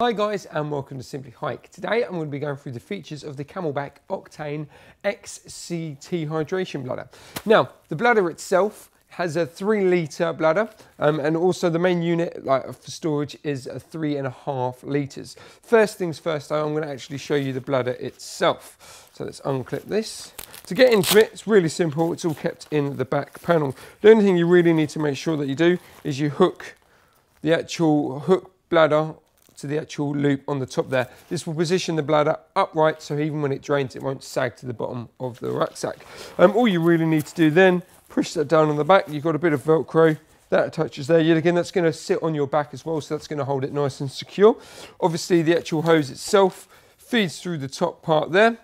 Hi guys and welcome to Simply Hike. Today I'm going to be going through the features of the Camelbak Octane XCT hydration bladder. Now the bladder itself has a 3 litre bladder and also the main unit for storage is a 3.5 litres. First things first though, I'm going to actually show you the bladder itself. So let's unclip this. To get into it, it's really simple. It's all kept in the back panel. The only thing you really need to make sure that you do is you hook the actual hook bladder to the actual loop on the top there. This will position the bladder upright so even when it drains it won't sag to the bottom of the rucksack. All you really need to do then, push that down on the back. You've got a bit of Velcro that attaches there. Yet again, that's going to sit on your back as well, so that's going to hold it nice and secure. Obviously the actual hose itself feeds through the top part there,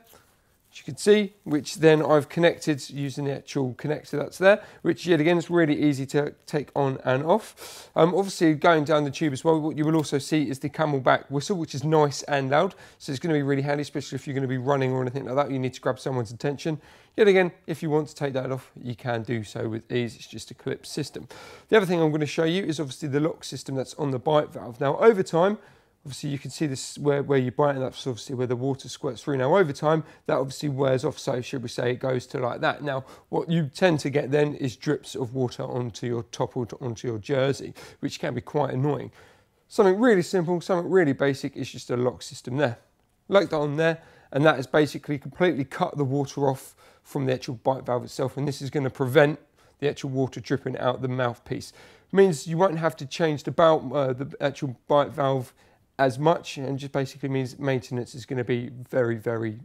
as you can see, which then I've connected using the actual connector that's there, which yet again is really easy to take on and off. Obviously going down the tube as well, what you will also see is the Camelbak whistle, which is nice and loud, so it's going to be really handy, especially if you're going to be running or anything like that. You need to grab someone's attention. Yet again, if you want to take that off, you can do so with ease. It's just a clip system. The other thing I'm going to show you is obviously the lock system that's on the bite valve. Now over time, obviously you can see this where you bite, and that's obviously where the water squirts through. Now over time that obviously wears off, so should we say it goes to like that. Now what you tend to get then is drips of water onto your top or onto your jersey, which can be quite annoying. Something really simple, something really basic is just a lock system there. Lock that on there, and that has basically completely cut the water off from the actual bite valve itself, and this is going to prevent the actual water dripping out the mouthpiece. It means you won't have to change the actual bite valve as much, and just basically means maintenance is going to be very, very,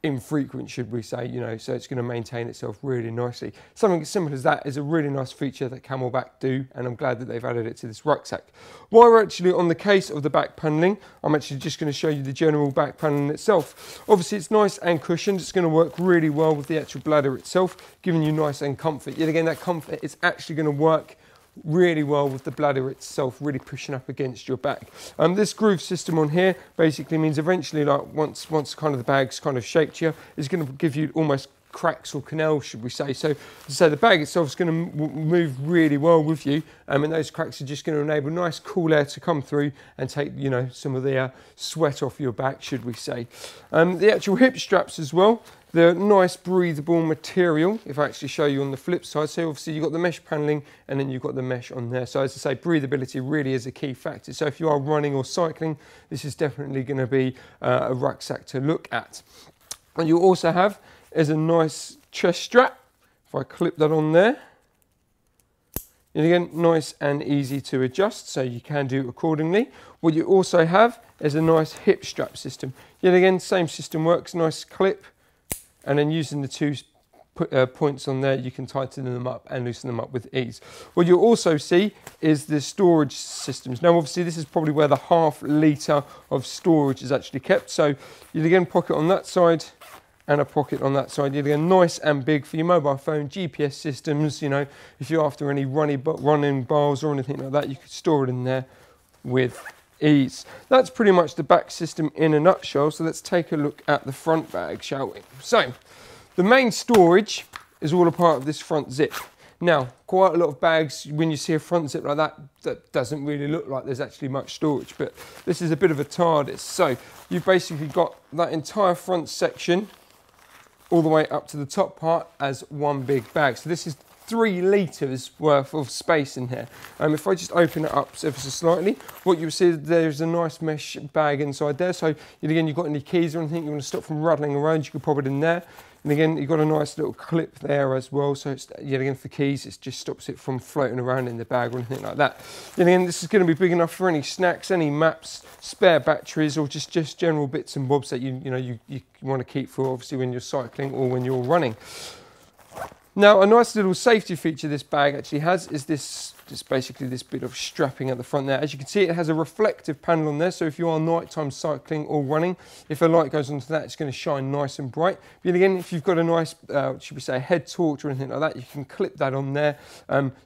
infrequent, should we say, so it's going to maintain itself really nicely. Something as simple as that is a really nice feature that Camelbak do, and I'm glad that they've added it to this rucksack. While we're actually on the case of the back paneling, I'm actually just going to show you the general back paneling itself. Obviously it's nice and cushioned. It's going to work really well with the actual bladder itself, giving you nice and comfort. Yet again, that comfort is actually going to work really well with the bladder itself, really pushing up against your back. This groove system on here basically means eventually, once kind of the bag's kind of shaped here, it's going to give you almost cracks or canals, should we say. So the bag itself is going to move really well with you, and those cracks are just going to enable nice cool air to come through and take some of the sweat off your back, should we say. The actual hip straps as well, they're nice breathable material. If I actually show you on the flip side, so obviously you've got the mesh paneling and then you've got the mesh on there. So as I say, breathability really is a key factor. So if you are running or cycling, this is definitely going to be a rucksack to look at. And you also have is a nice chest strap. If I clip that on there, and again, nice and easy to adjust, so you can do accordingly. What you also have is a nice hip strap system. Yet again, same system works, nice clip, and then using the two points on there, you can tighten them up and loosen them up with ease. What you'll also see is the storage systems. Now obviously this is probably where the ½ litre of storage is actually kept. So you'll again pocket on that side and a pocket on that side. You'll again nice and big for your mobile phone, GPS systems, if you're after any running bars or anything like that, you could store it in there with ease. That's pretty much the back system in a nutshell. So let's take a look at the front bag, shall we? So the main storage is all a part of this front zip. Now quite a lot of bags, when you see a front zip like that, that doesn't really look like there's actually much storage, but this is a bit of a TARDIS. So you've basically got that entire front section all the way up to the top part as one big bag. So this is 3 litres worth of space in here. If I just open it up ever so slightly, what you'll see is there's a nice mesh bag inside there. So again, you've got any keys or anything you want to stop from rattling around, you can pop it in there. And again, you've got a nice little clip there as well. So it's, yet again, for keys, it just stops it from floating around in the bag or anything like that. And again, this is going to be big enough for any snacks, any maps, spare batteries, or just general bits and bobs that you want to keep for obviously when you're cycling or when you're running. Now, a nice little safety feature this bag actually has is just basically this bit of strapping at the front there. As you can see, it has a reflective panel on there, so if you are nighttime cycling or running, if a light goes onto that, it's going to shine nice and bright. But again, if you've got a nice, should we say, a head torch or anything like that, you can clip that on there,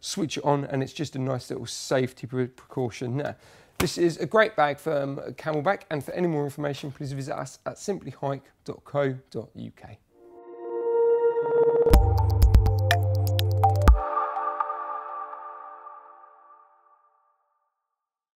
switch it on, and it's just a nice little safety precaution there. This is a great bag for Camelbak, and for any more information, please visit us at simplyhike.co.uk.